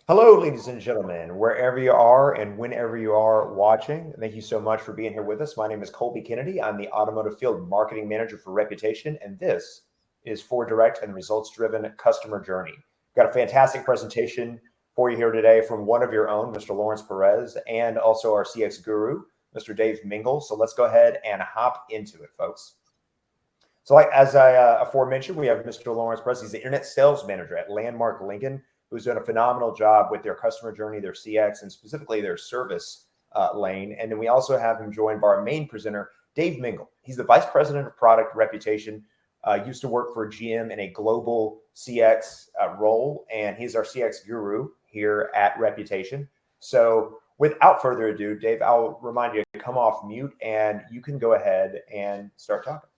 Hello, ladies and gentlemen, wherever you are and whenever you are watching. Thank you so much for being here with us. My name is Colby Kennedy. I'm the Automotive Field Marketing Manager for Reputation, and this is FordDirect and Results-Driven Customer Journey. We've got a fantastic presentation for you here today from one of your own, Mr. Lawrence Perez, and also our CX guru, Mr. Dave Mingle. So let's go ahead and hop into it, folks. So as I aforementioned, we have Mr. Lawrence Perez. He's the Internet Sales Manager at Landmark Lincoln, who's done a phenomenal job with their customer journey, their CX, and specifically their service lane. And then we also have him joined by our main presenter, Dave Mingle. He's the Vice President of Product Reputation, used to work for GM in a global CX role, and he's our CX guru here at Reputation. So without further ado, Dave, I'll remind you to come off mute, and you can go ahead and start talking.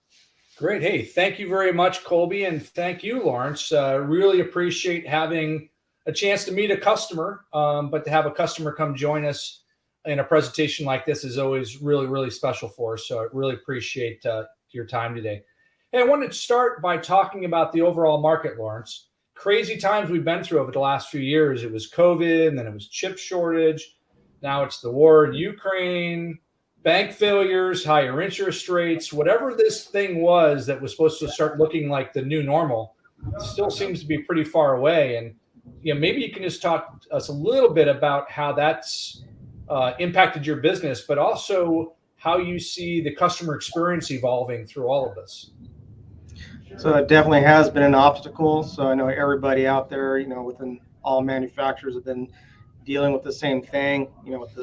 Great. Hey, thank you very much, Colby, and thank you, Lawrence. Really appreciate having a chance to meet a customer, but to have a customer come join us in a presentation like this is always really, really special for us. So I really appreciate your time today. Hey, I wanted to start by talking about the overall market, Lawrence. Crazy times we've been through over the last few years. It was COVID, and then it was chip shortage. Now it's the war in Ukraine, bank failures, higher interest rates, whatever this thing was that was supposed to start looking like the new normal still seems to be pretty far away. And maybe you can just talk to us a little bit about how that's impacted your business, but also how you see the customer experience evolving through all of this. So it definitely has been an obstacle. So I know everybody out there, within all manufacturers have been dealing with the same thing,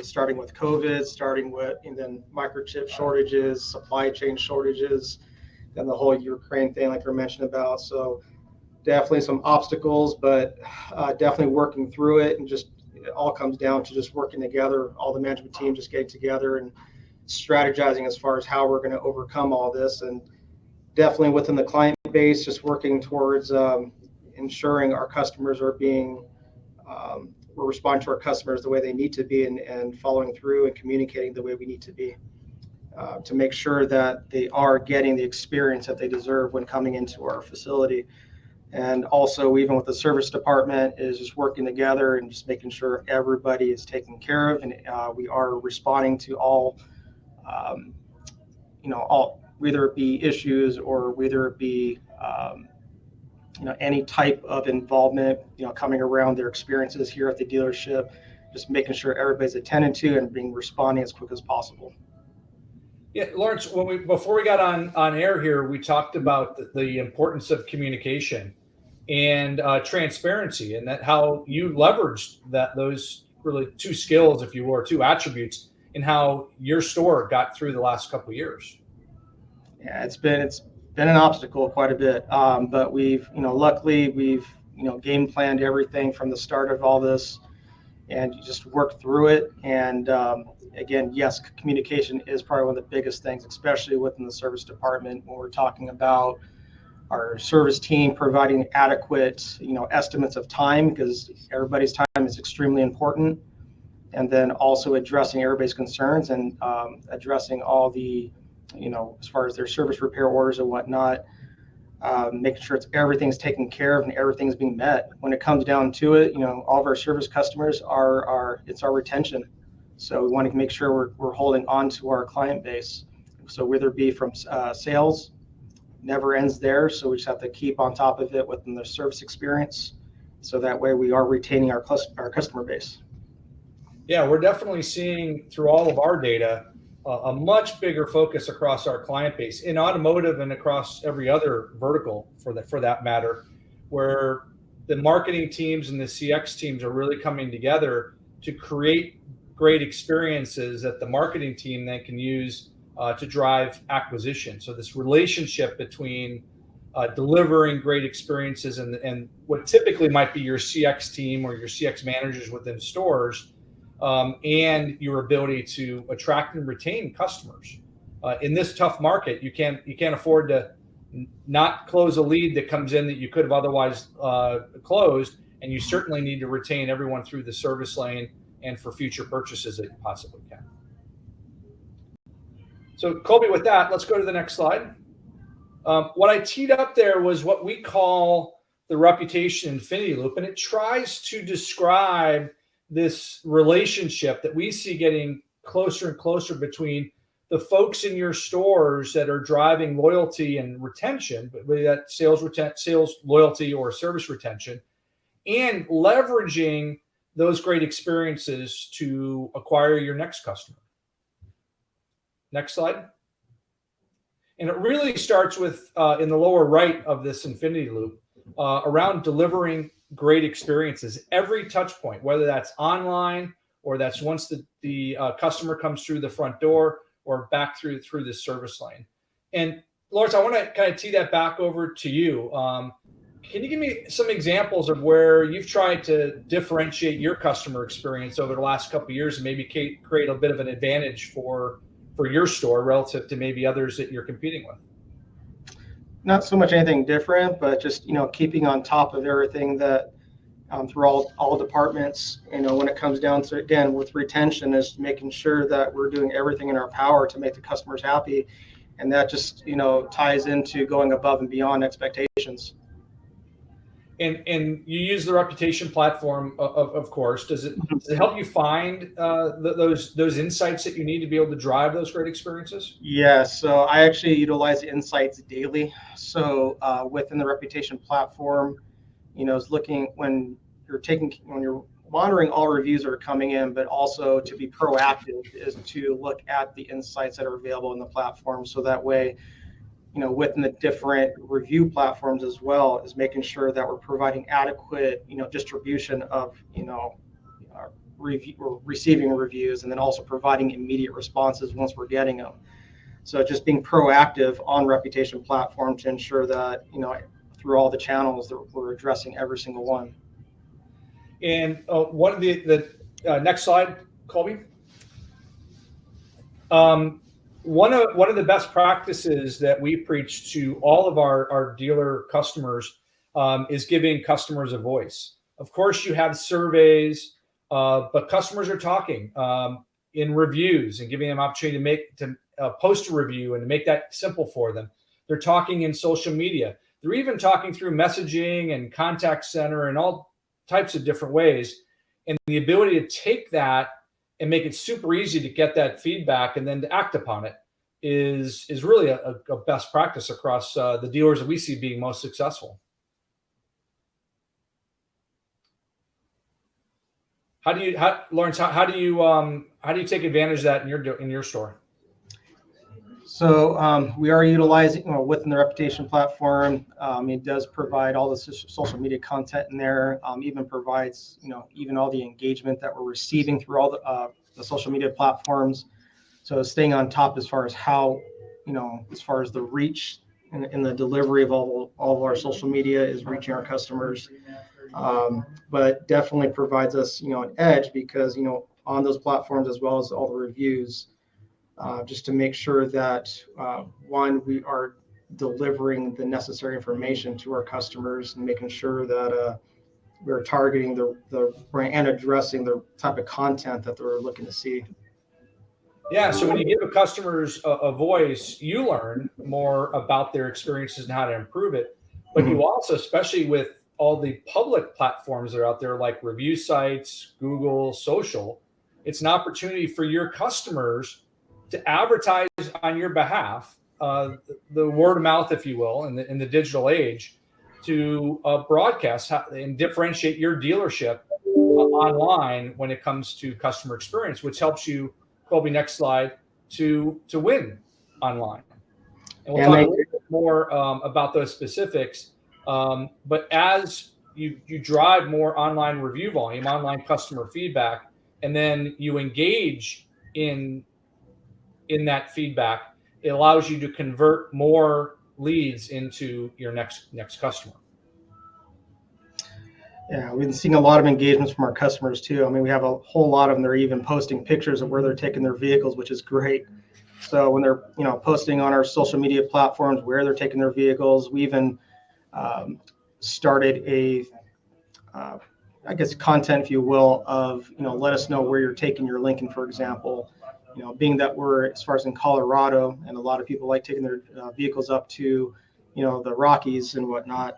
starting with COVID, and then microchip shortages, supply chain shortages, then the whole Ukraine thing, like you mentioned about. So definitely some obstacles, but definitely working through it, and just it all comes down to just working together, all the management team just getting together and strategizing as far as how we're going to overcome all this. And definitely within the client base, just working towards ensuring our customers are being, we're responding to our customers the way they need to be, and following through and communicating the way we need to be, to make sure that they are getting the experience that they deserve when coming into our facility. And also, even with the service department, is just working together and just making sure everybody is taken care of, and we are responding to all, whether it be issues or whether it be, any type of involvement, coming around their experiences here at the dealership, just making sure everybody's attended to and responding as quick as possible. Yeah, Lawrence, before we got on air here, we talked about the importance of communication and transparency, and that how you leveraged those really two skills, if you will, or two attributes, in how your store got through the last couple of years. Yeah, it's been an obstacle quite a bit, but luckily we've game planned everything from the start of all this, and you just work through it. And again, yes, communication is probably one of the biggest things, especially within the service department, when we're talking about our service team providing adequate, estimates of time, because everybody's time is extremely important. And then also addressing everybody's concerns and addressing all the, as far as their service repair orders and whatnot, making sure everything's taken care of and everything's being met. When it comes down to it, all of our service customers it's our retention. So we want to make sure we're holding on to our client base. So whether it be from sales, never ends there. So we just have to keep on top of it within the service experience, so that way we are retaining our customer base. Yeah, we're definitely seeing through all of our data a much bigger focus across our client base in automotive and across every other vertical for that matter, where the marketing teams and the CX teams are really coming together to create great experiences that the marketing team then can use to drive acquisition. So this relationship between delivering great experiences and what typically might be your CX team or your CX managers within stores, and your ability to attract and retain customers. In this tough market, you can't afford to not close a lead that comes in that you could have otherwise closed, and you certainly need to retain everyone through the service lane and for future purchases that you possibly can. So Colby, with that, let's go to the next slide. What I teed up there was what we call the reputation infinity loop, and it tries to describe this relationship that we see getting closer and closer between the folks in your stores that are driving loyalty and retention, but whether that's sales loyalty or service retention, and leveraging those great experiences to acquire your next customer. Next slide. And it really starts with, in the lower right of this infinity loop, around delivering great experiences. Every touch point, whether that's online or that's once the customer comes through the front door or back through the service lane. And Lawrence, I want to kind of tee that back over to you. Can you give me some examples of where you've tried to differentiate your customer experience over the last couple of years and maybe create a bit of an advantage for your store relative to maybe others that you're competing with? Not so much anything different, but just, keeping on top of everything that through all departments, when it comes down to, again, with retention, is making sure that we're doing everything in our power to make the customers happy. And that just, ties into going above and beyond expectations. And you use the reputation platform, of course. Does it help you find those insights that you need to be able to drive those great experiences? Yeah, so I actually utilize the insights daily. So within the reputation platform, is looking when you're monitoring all reviews that are coming in, but also to be proactive is to look at the insights that are available in the platform. So that way, within the different review platforms as well, is making sure that we're providing adequate, distribution of, receiving reviews, and then also providing immediate responses once we're getting them. So just being proactive on reputation platform to ensure that, through all the channels that we're addressing every single one. And one of the next slide, Colby. One of the best practices that we preach to all of our dealer customers is giving customers a voice. Of course, you have surveys, but customers are talking in reviews and giving them opportunity to post a review and to make that simple for them. They're talking in social media. They're even talking through messaging and contact center and all types of different ways. And the ability to take that and make it super easy to get that feedback and then to act upon it is really a best practice across the dealers that we see being most successful. Lawrence, how do you take advantage of that in your store? So we are utilizing, within the reputation platform. It does provide all the social media content in there. Even provides, even all the engagement that we're receiving through all the social media platforms. So staying on top as far as how, as far as the reach and the delivery of all of our social media is reaching our customers. But definitely provides us, an edge because, on those platforms as well as all the reviews, just to make sure that, one, we are delivering the necessary information to our customers and making sure that we're targeting the brand and addressing the type of content that they're looking to see. Yeah, so when you give customers a voice, you learn more about their experiences and how to improve it. But you also, especially with all the public platforms that are out there, like review sites, Google, social, it's an opportunity for your customers to advertise on your behalf, the word of mouth, if you will, in the digital age, to broadcast and differentiate your dealership online when it comes to customer experience, which helps you, Colby, next slide, to win online. And we'll talk a little bit more about those specifics. But as you drive more online review volume, online customer feedback, and then you engage in that feedback, it allows you to convert more leads into your next customer. Yeah, we've been seeing a lot of engagements from our customers too. I mean, we have a whole lot of them. They're even posting pictures of where they're taking their vehicles, which is great. So when they're, posting on our social media platforms where they're taking their vehicles, we even started a, content, if you will, of, let us know where you're taking your Lincoln, for example. Being that we're, as far as in Colorado, and a lot of people like taking their vehicles up to, the Rockies and whatnot.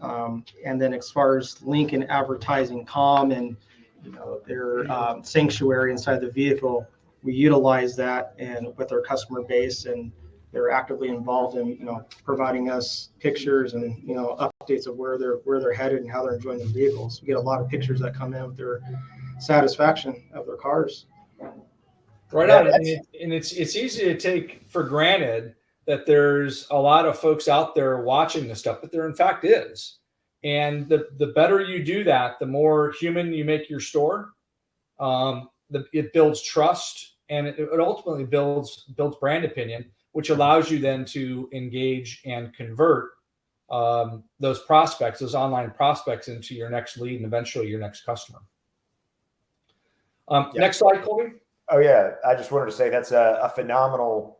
And then as far as Lincoln advertising comm and their sanctuary inside the vehicle, we utilize that and with our customer base, and they're actively involved in providing us pictures and updates of where they're headed and how they're enjoying their vehicles. We get a lot of pictures that come in with their satisfaction of their cars. Right on. And it's easy to take for granted that there's a lot of folks out there watching this stuff, but there in fact is. And the better you do that, the more human you make your store. It builds trust, and it ultimately builds brand opinion, which allows you then to engage and convert those prospects, those online prospects, into your next lead and eventually your next customer. Next slide, Colby. Oh yeah, I just wanted to say that's a phenomenal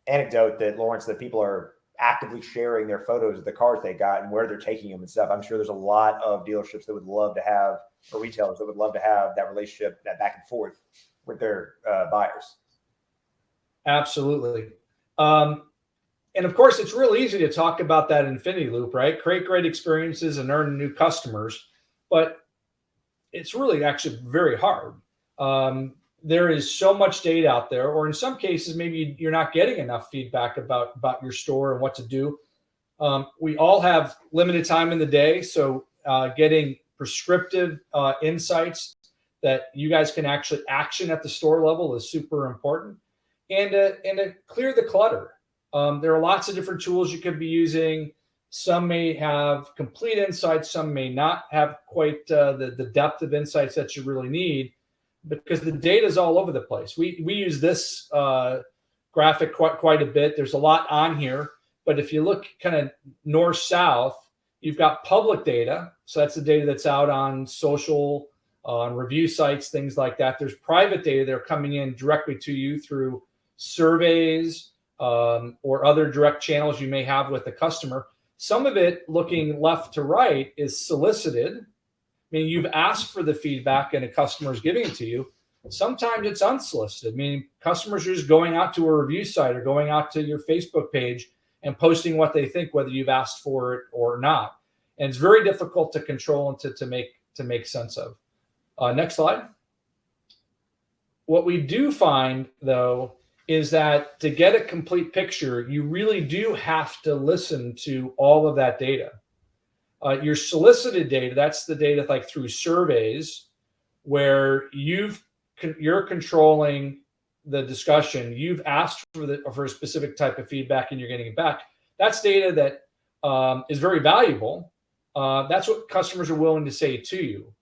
anecdote that Lawrence, that people are actively sharing their photos of the cars they got and where they're taking them and stuff. I'm sure there's a lot of dealerships that would love to have, or retailers that would love to have that relationship, that back and forth with their buyers. Absolutely. And of course, it's real easy to talk about that infinity loop, right? Create great experiences and earn new customers, but it's really actually very hard. There is so much data out there, or in some cases, maybe you're not getting enough feedback about your store and what to do. We all have limited time in the day, so getting prescriptive insights that you guys can actually action at the store level is super important. And to clear the clutter. There are lots of different tools you could be using. Some may have complete insights, some may not have quite the depth of insights that you really need, because the data is all over the place. We use this graphic quite a bit. There's a lot on here, but if you look kind of north-south, you've got public data. So that's the data that's out on social, on review sites, things like that. There's private data that are coming in directly to you through surveys or other direct channels you may have with the customer. Some of it, looking left to right, is solicited. I mean, you've asked for the feedback and a customer is giving it to you. Sometimes it's unsolicited. I mean, customers are just going out to a review site or going out to your Facebook page and posting what they think, whether you've asked for it or not. And it's very difficult to control and to make sense of. Next slide. What we do find, though, is that to get a complete picture, you really do have to listen to all of that data. Your solicited data, that's the data like through surveys, where you're controlling the discussion. You've asked for a specific type of feedback and you're getting it back. That's data that is very valuable. That's what customers are willing to say to you.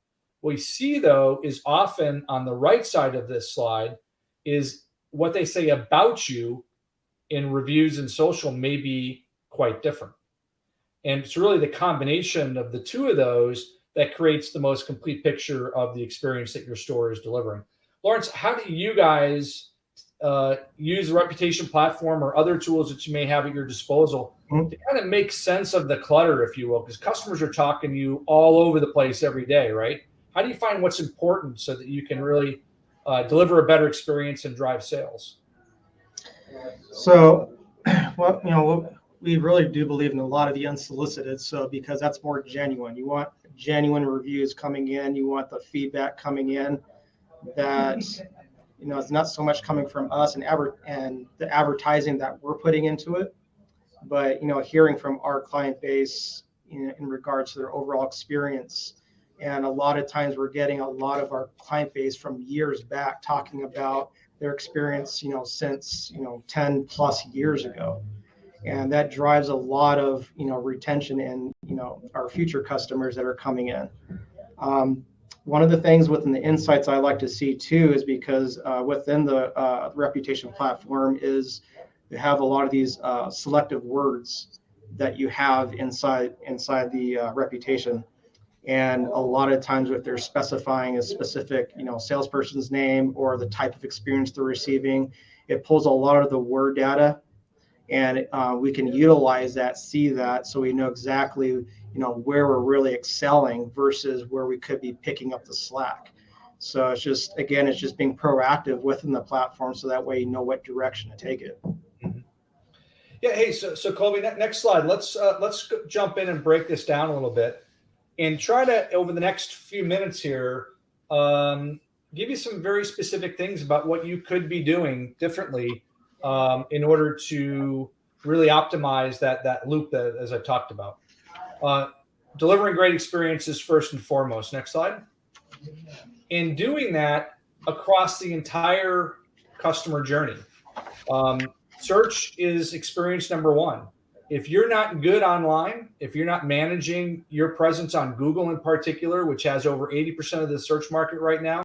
What we see, though, is often on the right side of this slide is what they say about you in reviews and social may be quite different. And it's really the combination of the two of those that creates the most complete picture of the experience that your store is delivering. Lawrence, how do you guys use the reputation platform or other tools that you may have at your disposal to kind of make sense of the clutter, if you will? Because customers are talking to you all over the place every day, right? How do you find what's important so that you can really deliver a better experience and drive sales? So, we really do believe in a lot of the unsolicited. So, because that's more genuine, you want genuine reviews coming in, you want the feedback coming in that, it's not so much coming from us and the advertising that we're putting into it, but, hearing from our client base in regards to their overall experience. And a lot of times we're getting a lot of our client base from years back talking about their experience, since, 10 plus years ago. And that drives a lot of, retention in, our future customers that are coming in. One of the things within the insights I like to see too is because within the reputation platform is you have a lot of these selective words that you have inside the reputation. And a lot of times what they're specifying is specific, salesperson's name or the type of experience they're receiving. It pulls a lot of the word data, and we can utilize that, see that, so we know exactly, where we're really excelling versus where we could be picking up the slack. So it's just being proactive within the platform, so that way you know what direction to take it. Yeah. Hey, so Colby, next slide. Let's jump in and break this down a little bit, and try to, over the next few minutes here, give you some very specific things about what you could be doing differently in order to really optimize that loop that, as I talked about. Delivering great experiences first and foremost. Next slide. In doing that across the entire customer journey. Search is experience number one. If you're not good online, if you're not managing your presence on Google in particular, which has over 80% of the search market right now,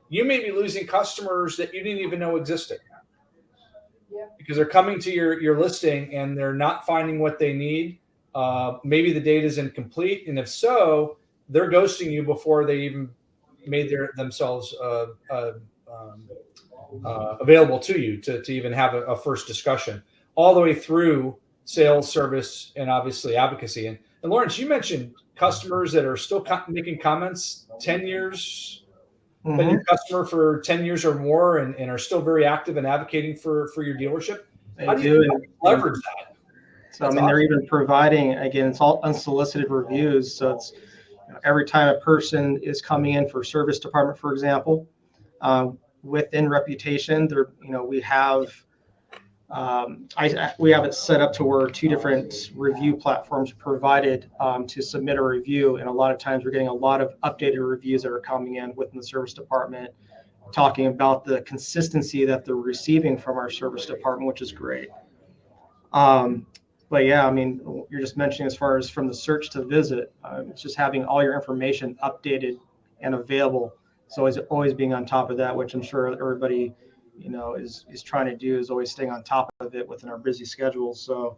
you may be losing customers that you didn't even know existed. Because they're coming to your listing and they're not finding what they need. Maybe the data is incomplete. And if so, they're ghosting you before they even made themselves available to you to even have a first discussion, all the way through sales, service, and obviously advocacy. And Lawrence, you mentioned customers that are still making comments 10 years, been your customer for 10 years or more, and are still very active and advocating for your dealership. How do you leverage that? So, I mean, they're even providing, again, it's all unsolicited reviews. So it's every time a person is coming in for service department, for example, within Reputation, there, we have we have it set up to where 2 different review platforms provided to submit a review, and a lot of times we're getting a lot of updated reviews that are coming in within the service department, talking about the consistency that they're receiving from our service department, which is great. But yeah, I mean, you're just mentioning as far as from the search to visit, it's just having all your information updated and available. So always being on top of that, which I'm sure everybody, is trying to do, is always staying on top of it within our busy schedules. So,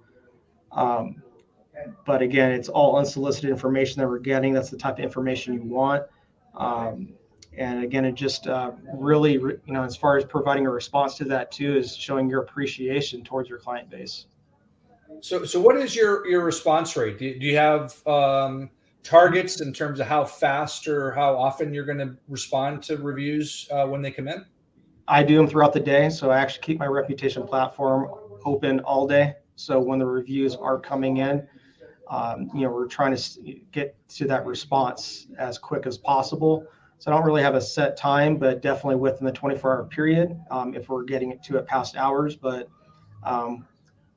but again, it's all unsolicited information that we're getting. That's the type of information you want. And again, it just really, as far as providing a response to that too, is showing your appreciation towards your client base. So what is your response rate? Do you have targets in terms of how fast or how often you're going to respond to reviews when they come in? I do them throughout the day. So I actually keep my Reputation platform open all day. So when the reviews are coming in, we're trying to get to that response as quick as possible. So I don't really have a set time, but definitely within the 24-hour period, if we're getting it to it past hours. But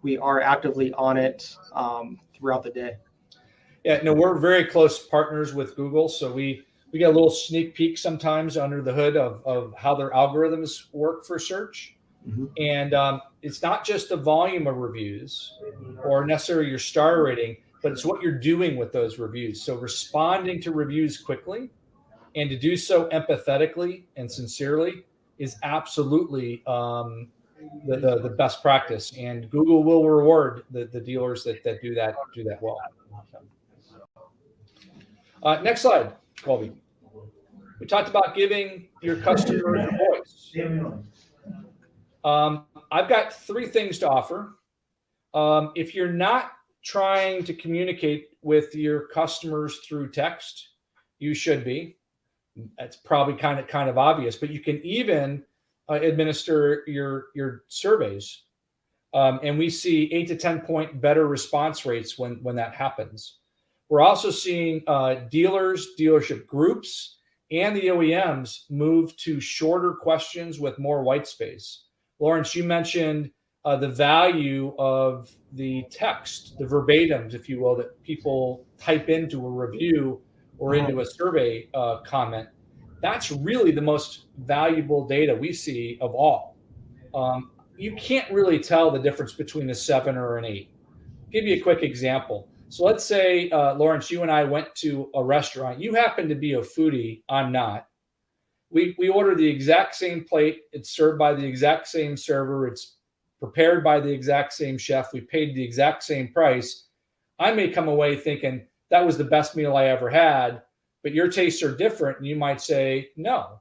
we are actively on it throughout the day. Yeah, no, we're very close partners with Google. So we get a little sneak peek sometimes under the hood of how their algorithms work for search. Mm-hmm. And it's not just the volume of reviews or necessarily your star rating, but it's what you're doing with those reviews. So responding to reviews quickly and to do so empathetically and sincerely is absolutely the best practice. And Google will reward the dealers that do that well. Next slide, Colby. We talked about giving your customers a voice. I've got 3 things to offer. If you're not trying to communicate with your customers through text, you should be. That's probably kind of obvious, but you can even administer your surveys. And we see 8 to 10 point better response rates when that happens. We're also seeing dealers, dealership groups, and the OEMs move to shorter questions with more white space. Lawrence, you mentioned the value of the text, the verbatims, if you will, that people type into a review or into a survey comment. That's really the most valuable data we see of all. You can't really tell the difference between a 7 or an 8. I'll give you a quick example. So let's say, Lawrence, you and I went to a restaurant. You happen to be a foodie. I'm not. We order the exact same plate. It's served by the exact same server. It's prepared by the exact same chef. We paid the exact same price. I may come away thinking that was the best meal I ever had, but your tastes are different, and you might say no.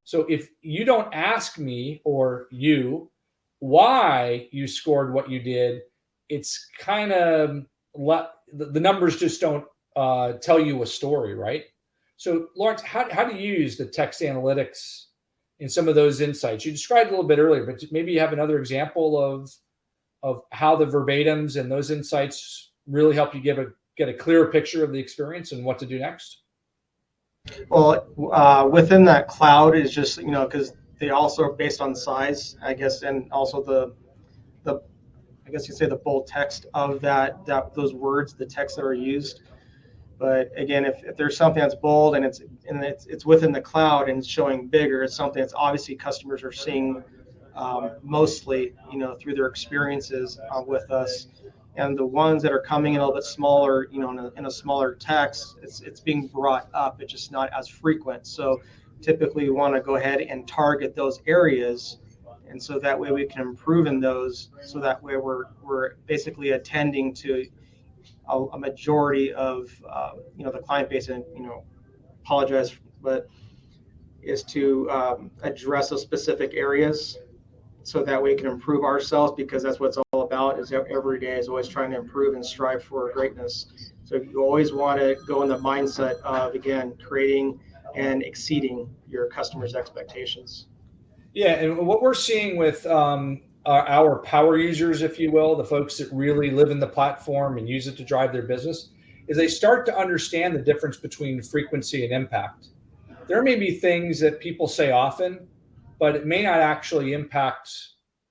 So if you don't ask me or you why you scored what you did, it's kind of the numbers just don't tell you a story, right? So Lawrence, how do you use the text analytics in some of those insights? You described a little bit earlier, but maybe you have another example of of how the verbatims and those insights really help you get a clearer picture of the experience and what to do next? Well, within that cloud is just, because they also are based on size, I guess, and also the I guess you say the bold text of those words, the text that are used. But again, if there's something that's bold and it's within the cloud and it's showing bigger, it's something that's obviously customers are seeing mostly, through their experiences with us. And the ones that are coming in a little bit smaller, in a smaller text, it's being brought up. It's just not as frequent. So typically, we want to go ahead and target those areas, and so that way we can improve in those. So that way we're basically attending to a majority of the client base, and apologize, but is to address those specific areas, so that way we can improve ourselves, because that's what it's all about. Is every day is always trying to improve and strive for greatness. So you always want to go in the mindset of, again, creating and exceeding your customers' expectations. Yeah, and what we're seeing with our power users, if you will, the folks that really live in the platform and use it to drive their business, is they start to understand the difference between frequency and impact. There may be things that people say often, but it may not actually impact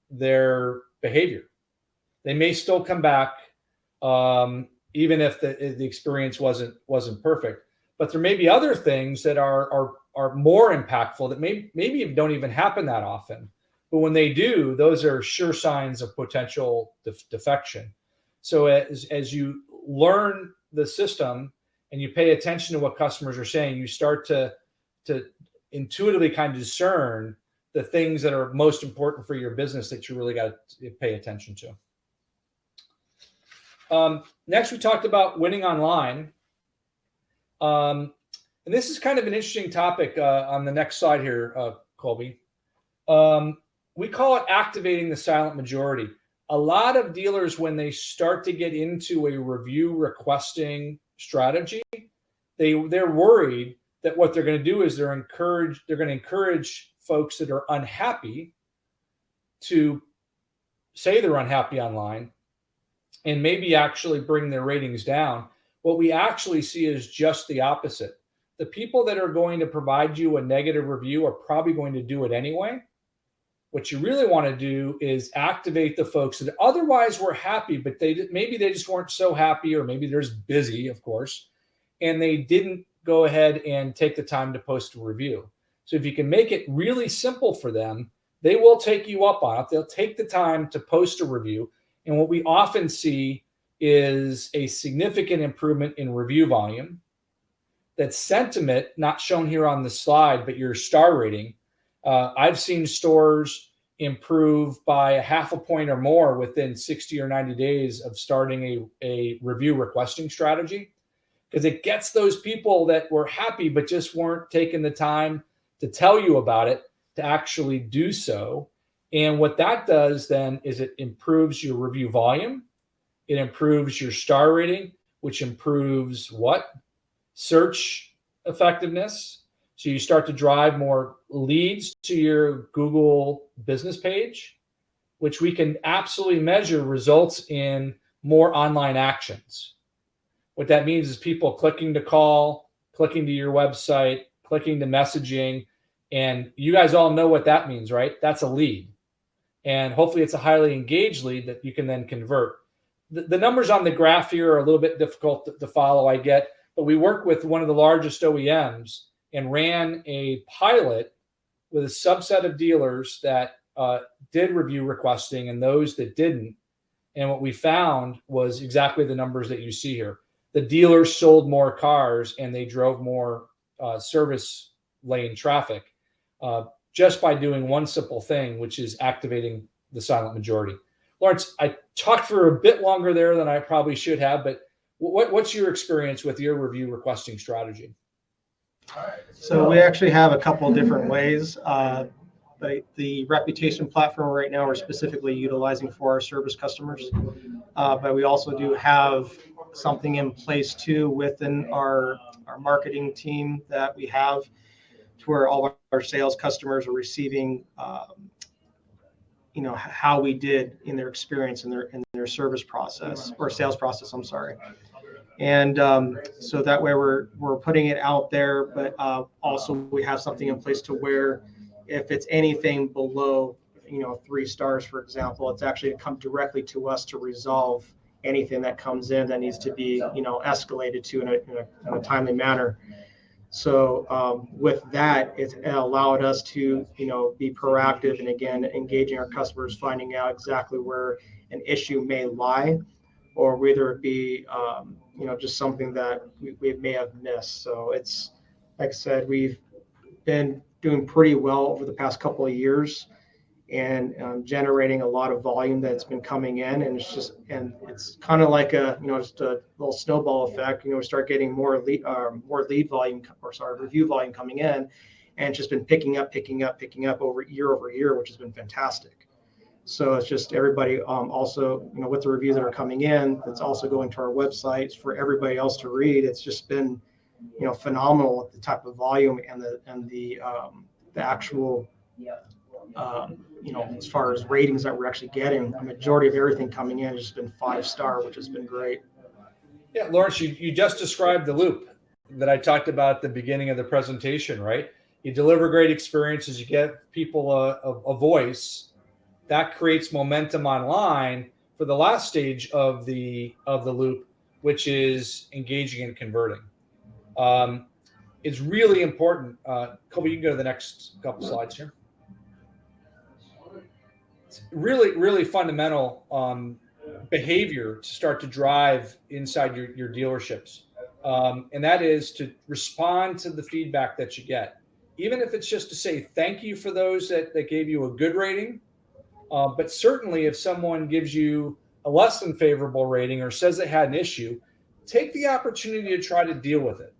their behavior. They may still come back, even if the experience wasn't perfect. But there may be other things that are more impactful that maybe don't even happen that often. But when they do, those are sure signs of potential defection. So as you learn the system and you pay attention to what customers are saying, you start to intuitively kind of discern the things that are most important for your business that you really got to pay attention to. Next, we talked about winning online. And this is kind of an interesting topic on the next slide here, Colby. We call it activating the silent majority. A lot of dealers, when they start to get into a review requesting strategy, they're worried that what they're going to do is they're going to encourage folks that are unhappy to say they're unhappy online and maybe actually bring their ratings down. What we actually see is just the opposite. The people that are going to provide you a negative review are probably going to do it anyway. What you really want to do is activate the folks that otherwise were happy, but maybe they just weren't so happy, or maybe they're just busy, of course, and they didn't go ahead and take the time to post a review. So if you can make it really simple for them, they will take you up on it. They'll take the time to post a review. And what we often see is a significant improvement in review volume. That sentiment, not shown here on the slide, but your star rating. I've seen stores improve by a half a point or more within 60 or 90 days of starting a review requesting strategy, because it gets those people that were happy but just weren't taking the time to tell you about it to actually do so. And what that does then is it improves your review volume. It improves your star rating, which improves what? Search effectiveness. So you start to drive more leads to your Google business page, which we can absolutely measure results in more online actions. What that means is people clicking to call, clicking to your website, clicking to messaging. And you guys all know what that means, right? That's a lead. And hopefully it's a highly engaged lead that you can then convert. The numbers on the graph here are a little bit difficult to follow, I get, but we work with one of the largest OEMs and ran a pilot with a subset of dealers that did review requesting and those that didn't. And what we found was exactly the numbers that you see here. The dealers sold more cars and they drove more service lane traffic just by doing one simple thing, which is activating the silent majority. Lawrence, I talked for a bit longer there than I probably should have, but what's your experience with your review requesting strategy? So we actually have a couple of different ways. The reputation platform right now we're specifically utilizing for our service customers, but we also do have something in place too within our marketing team that we have, to where all of our sales customers are receiving how we did in their experience in their service process or sales process. I'm sorry. And so that way we're putting it out there, but also we have something in place to where if it's anything below 3 stars, for example, it's actually to come directly to us to resolve anything that comes in that needs to be escalated to in a timely manner. So with that, it allowed us to be proactive and again engaging our customers, finding out exactly where an issue may lie, or whether it be just something that we may have missed. So it's like I said, we've been doing pretty well over the past couple of years, and generating a lot of volume that's been coming in, and it's kind of like just a little snowball effect. We start getting more lead volume, review volume coming in, and it's just been picking up over year, which has been fantastic. So it's just everybody also with the reviews that are coming in, that's also going to our websites for everybody else to read. It's just been phenomenal with the type of volume and the actual as far as ratings that we're actually getting. A majority of everything coming in has just been 5-star, which has been great. Yeah, Lawrence, you just described the loop that I talked about at the beginning of the presentation, right? You deliver great experiences, you get people a voice, that creates momentum online for the last stage of the loop, which is engaging and converting. It's really important. Kobe, you can go to the next couple slides here. It's really fundamental behavior to start to drive inside your dealerships. And that is to respond to the feedback that you get. Even if it's just to say thank you for those that gave you a good rating. But certainly if someone gives you a less than favorable rating or says they had an issue, take the opportunity to try to deal with it.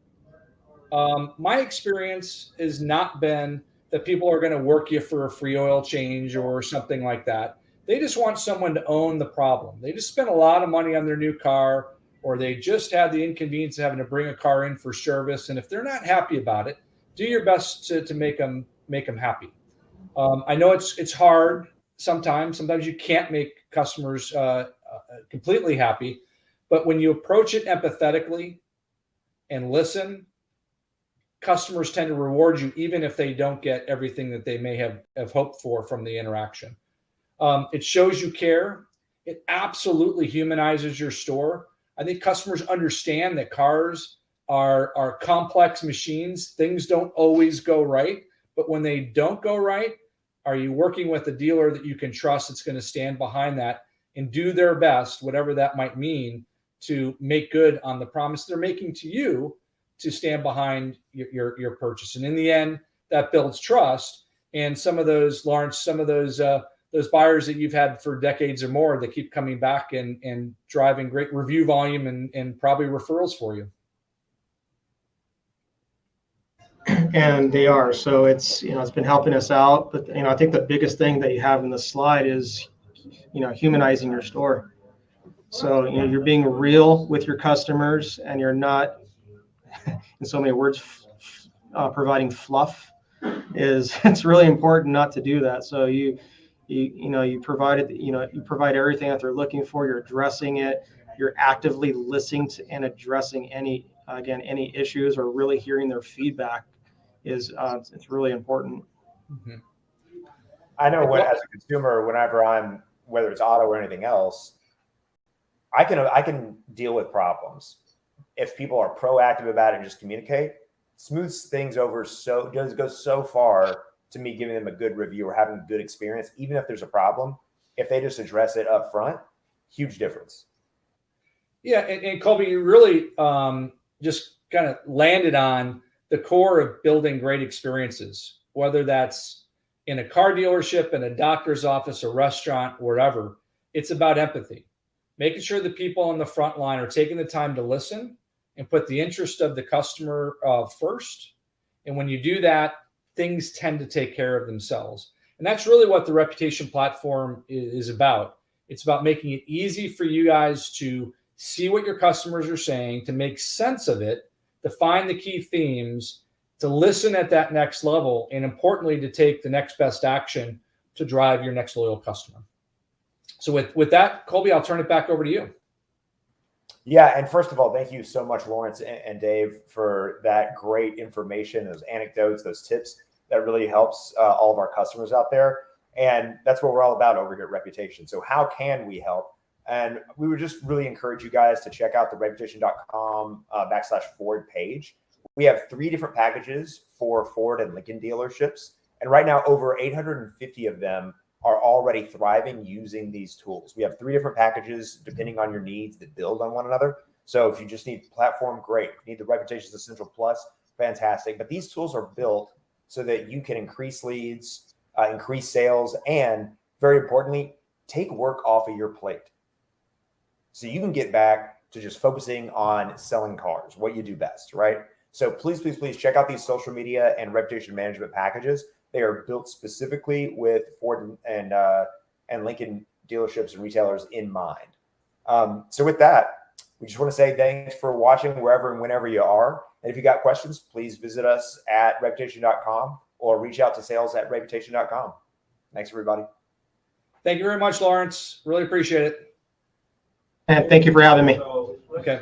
My experience has not been that people are going to work you for a free oil change or something like that. They just want someone to own the problem. They just spent a lot of money on their new car, or they just had the inconvenience of having to bring a car in for service. And if they're not happy about it, do your best to make them happy. I know it's hard sometimes. Sometimes you can't make customers completely happy, but when you approach it empathetically and listen, customers tend to reward you even if they don't get everything that they may have hoped for from the interaction. It shows you care. It absolutely humanizes your store. I think customers understand that cars are complex machines. Things don't always go right, but when they don't go right, are you working with a dealer that you can trust that's going to stand behind that and do their best, whatever that might mean, to make good on the promise they're making to you to stand behind your purchase. And in the end, that builds trust. And some of those, Lawrence, those buyers that you've had for decades or more that keep coming back and driving great review volume and probably referrals for you. And they are. So it's been helping us out. But I think the biggest thing that you have in the slide is humanizing your store. So you're being real with your customers, and you're not, in so many words, providing fluff. It's really important not to do that. So you provide everything that they're looking for. You're addressing it. You're actively listening to and addressing any issues, or really hearing their feedback. It's really important. Mm-hmm. I know as a consumer, whenever whether it's auto or anything else, I can deal with problems if people are proactive about it and just communicate. Smooths things over goes so far to me giving them a good review or having a good experience, even if there's a problem. If they just address it up front, huge difference. Yeah, and Colby, you really just kind of landed on the core of building great experiences, whether that's in a car dealership, in a doctor's office, a restaurant, wherever. It's about empathy, making sure the people on the front line are taking the time to listen and put the interest of the customer first. And when you do that, things tend to take care of themselves. And that's really what the Reputation platform is about. It's about making it easy for you guys to see what your customers are saying, to make sense of it, to find the key themes, to listen at that next level, and importantly, to take the next best action to drive your next loyal customer. So with that, Colby, I'll turn it back over to you. Yeah, and first of all, thank you so much, Lawrence and Dave, for that great information, those anecdotes, those tips. That really helps all of our customers out there. And that's what we're all about over here at Reputation. So how can we help? And we would just really encourage you guys to check out the reputation.com /Ford page. We have 3 different packages for Ford and Lincoln dealerships. And right now, over 850 of them are already thriving using these tools. We have 3 different packages depending on your needs that build on one another. So if you just need platform, great. If you need the Reputation Essential Plus, fantastic. But these tools are built so that you can increase leads, increase sales, and very importantly, take work off of your plate. So you can get back to just focusing on selling cars, what you do best, right? So please, please, please check out these social media and reputation management packages. They are built specifically with Ford and Lincoln dealerships and retailers in mind. So with that, we just want to say thanks for watching wherever and whenever you are. And if you got questions, please visit us at reputation.com or reach out to sales@reputation.com. Thanks, everybody. Thank you very much, Lawrence. Really appreciate it. And thank you for having me. Okay.